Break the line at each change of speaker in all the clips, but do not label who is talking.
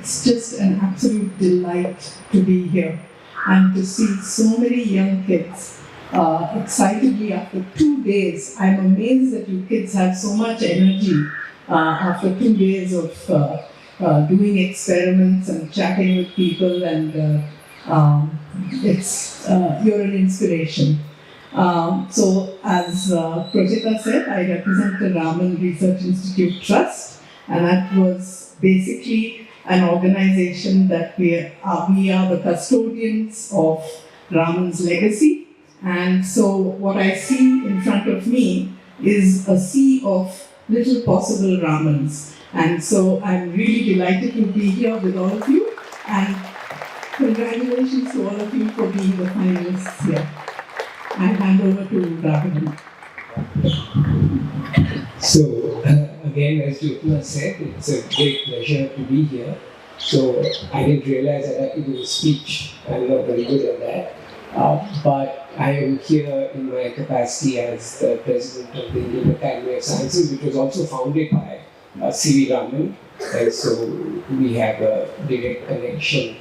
it's just an absolute delight to be here and to see so many young kids excitedly after 2 days. I'm amazed that you kids have so much energy after 2 days of doing experiments and chatting with people, and you're an inspiration. So as Projita said, I represent the Raman Research Institute Trust, and that was basically an organization that we are the custodians of Raman's legacy. And so what I see in front of me is a sea of little possible Ramans. And so I'm really delighted to be here with all of you, and congratulations to all of you for being the finalists here. I hand over to Raman.
So, again, as Jyotna said, it's a great pleasure to be here. So, I didn't realize that I had to do a speech. I'm not very good at that. But I am here in my capacity as the president of the Indian Academy of Sciences, which was also founded by C.V. Raman. And so, we have a direct connection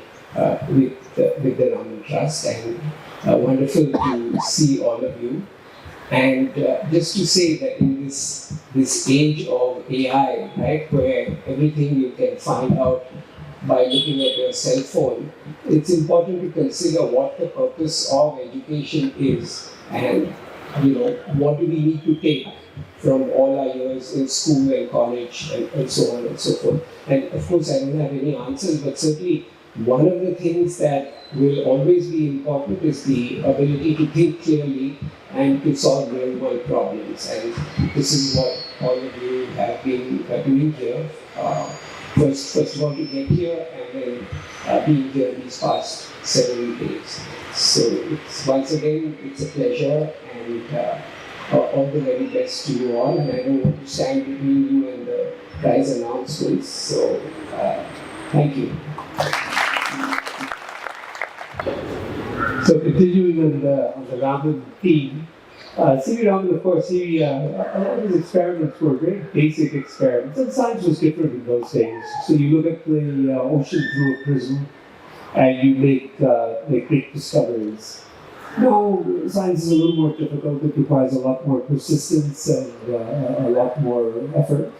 with the Raman Trust, and wonderful to see all of you. And just to say that in this age of AI, right, where everything you can find out by looking at your cell phone, it's important to consider what the purpose of education is, and what do we need to take from all our years in school and college and so on and so forth. And of course, I don't have any answers, but certainly one of the things that will always be important is the ability to think clearly and to solve real-world problems. And this is what all of you have been doing here. First of all, to get here, and then being here these past 7 days. So once again, it's a pleasure, and all the very best to you all. And I don't want to stand between you and the prize announcements. So thank you. So continuing on the Raman theme, C.V. Raman, of course, a lot of his experiments were very basic experiments, and science was different in those days. So you look at the ocean through a prism, and you make great discoveries. Now, science is a little more difficult. It requires a lot more persistence and a lot more effort.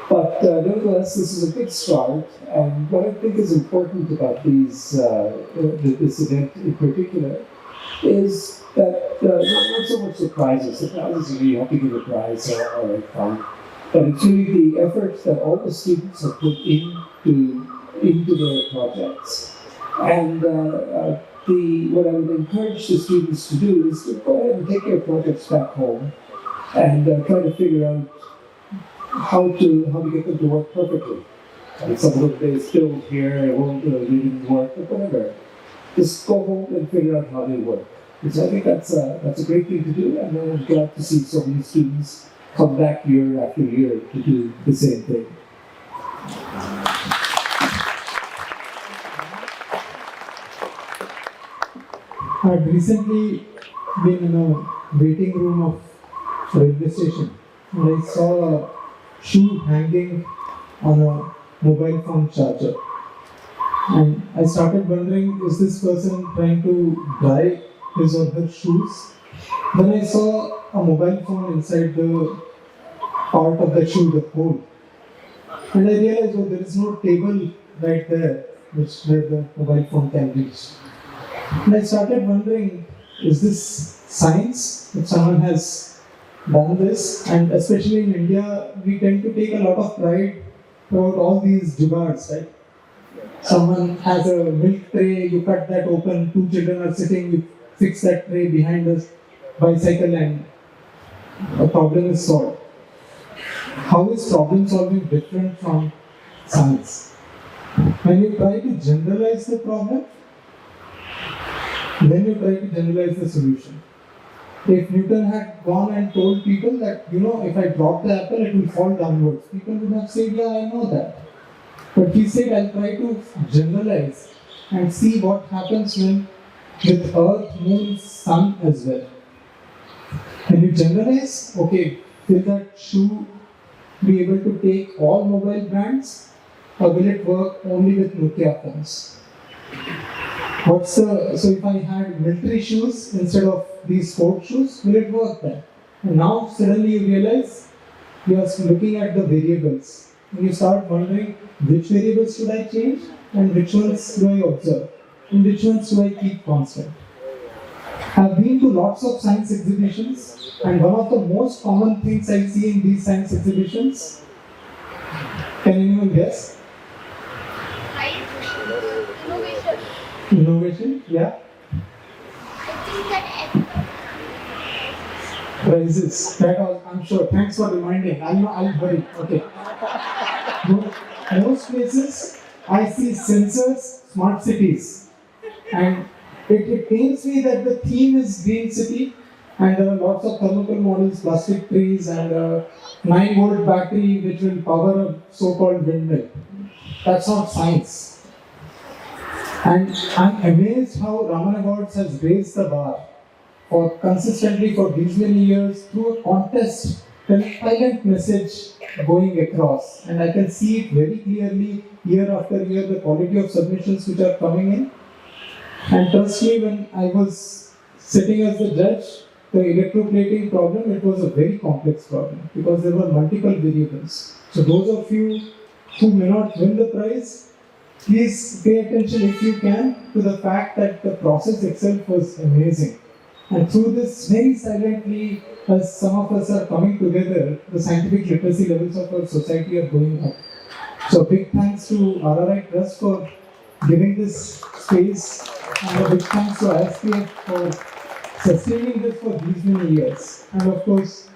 But nevertheless, this is a good start, and what I think is important about this event in particular is that not so much the prizes. The prizes, you have to give a prize or fun, but it's really the efforts that all the students have put into their projects. And what I would encourage the students to do is to go ahead and take your projects back home and try to figure out how to get them to work perfectly. And some of them they still here, they didn't work, but whatever. Just go home and figure out how they work. Because I think that's a great thing to do, and I'm glad to see so many students come back year after year to do the same thing.
I've recently been in a waiting room of a railway station, and I saw a shoe hanging on a mobile phone charger. And I started wondering, is this person trying to dry his or her shoes? Then I saw a mobile phone inside the part of the shoe, the hole. And I realized, oh, there is no table right there where the mobile phone can reach. And I started wondering, is this science that someone has done this? And especially in India, we tend to take a lot of pride about all these jugaads, right? Someone has a milk tray, you cut that open, 2 children are sitting, you fix that tray behind the bicycle, and the problem is solved. How is problem solving different from science? When you try to generalize the problem, then you try to generalize the solution. If Newton had gone and told people that, if I drop the apple, it will fall downwards, people would have said, yeah, I know that. But he said, I'll try to generalize and see what happens with Earth, Moon, Sun as well. When you generalize, okay, will that shoe be able to take all mobile brands? or will it work only with Nokia phones? So if I had military shoes instead of these sport shoes, will it work then? And now suddenly you realize you are looking at the variables and you start wondering which variables should I change and which ones do I observe and which ones do I keep constant. I've been to lots of science exhibitions, and one of the most common things I see in these science exhibitions, can anyone guess? Innovation, yeah. RYSI, that all, I'm sure. Thanks for reminding. I'll hurry. Okay. Most places, I see sensors, smart cities, and it pains me that the theme is green city, and there are lots of thermal models, plastic trees, and a 9-volt battery which will power a so-called windmill. That's not science. And I'm amazed how Raman Awards has raised the bar for consistently for these many years through a contest, a silent message going across. And I can see it very clearly year after year, the quality of submissions which are coming in. And trust me, when I was sitting as the judge, the electroplating problem, it was a very complex problem because there were multiple variables. So those of you who may not win the prize, please pay attention if you can to the fact that the process itself was amazing. And through this, very silently, as some of us are coming together, the scientific literacy levels of our society are going up. So big thanks to RRI Trust for giving this space, and a big thanks to ISPF for sustaining this for these many years. And of course,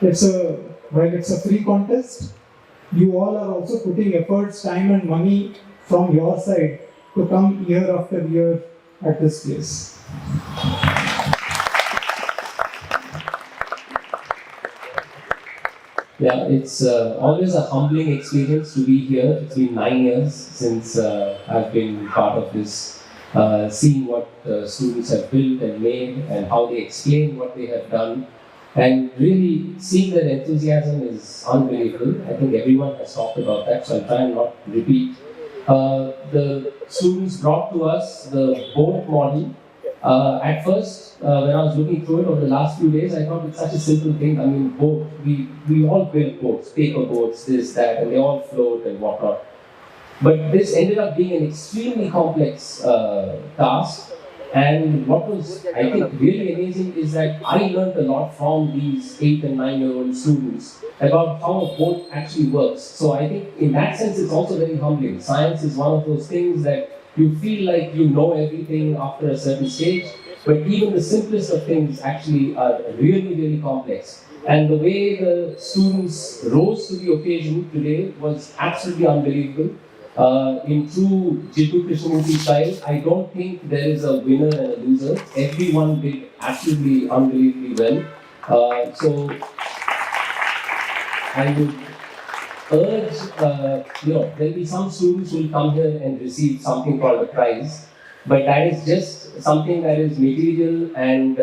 while it's a free contest, you all are also putting efforts, time and money from your side to come year after year at this place.
Yeah, it's always a humbling experience to be here. It's been 9 years since I've been part of this, seeing what students have built and made and how they explain what they have done. And really seeing their enthusiasm is unbelievable. I think everyone has talked about that, so I'll try and not repeat. The students brought to us the boat model. At first, when I was looking through it over the last few days, I thought it's such a simple thing. I mean, we all build boats, paper boats, this, that, and they all float and whatnot. But this ended up being an extremely complex task. And what was, I think, really amazing is that I learned a lot from these 8 and 9-year-old students about how a boat actually works. So I think in that sense, it's also very humbling. Science is one of those things that you feel like you know everything after a certain stage, but even the simplest of things actually are really, really complex. And the way the students rose to the occasion today was absolutely unbelievable. In true Jiddu Krishnamurti style, I don't think there is a winner and a loser. Everyone did absolutely unbelievably well. So I would urge, there'll be some students who will come here and receive something called a prize, but that is just something that is material and,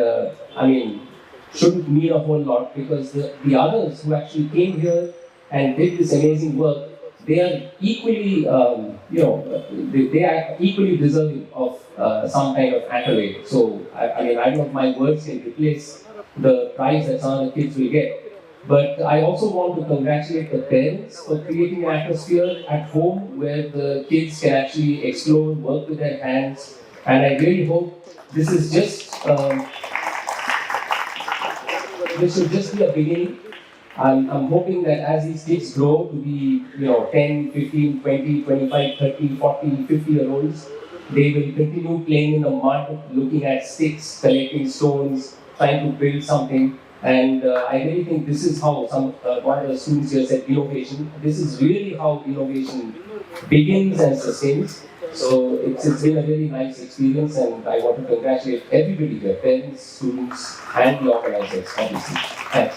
shouldn't mean a whole lot, because the others who actually came here and did this amazing work, they are equally, they are equally deserving of some kind of accolade. So, I don't know if my words can replace the prize that some of the kids will get. But I also want to congratulate the parents for creating an atmosphere at home where the kids can actually explore, work with their hands. And I really hope this is just, this should just be a beginning. I'm hoping that as these kids grow to be, 10, 15, 20, 25, 30, 40, 50-year-olds, they will continue playing in the mud, looking at sticks, collecting stones, trying to build something. And I really think this is how one of the students here said innovation. This is really how innovation begins and sustains. So it's been a really nice experience, and I want to congratulate everybody here, parents, students, and the organizers, obviously. Thanks.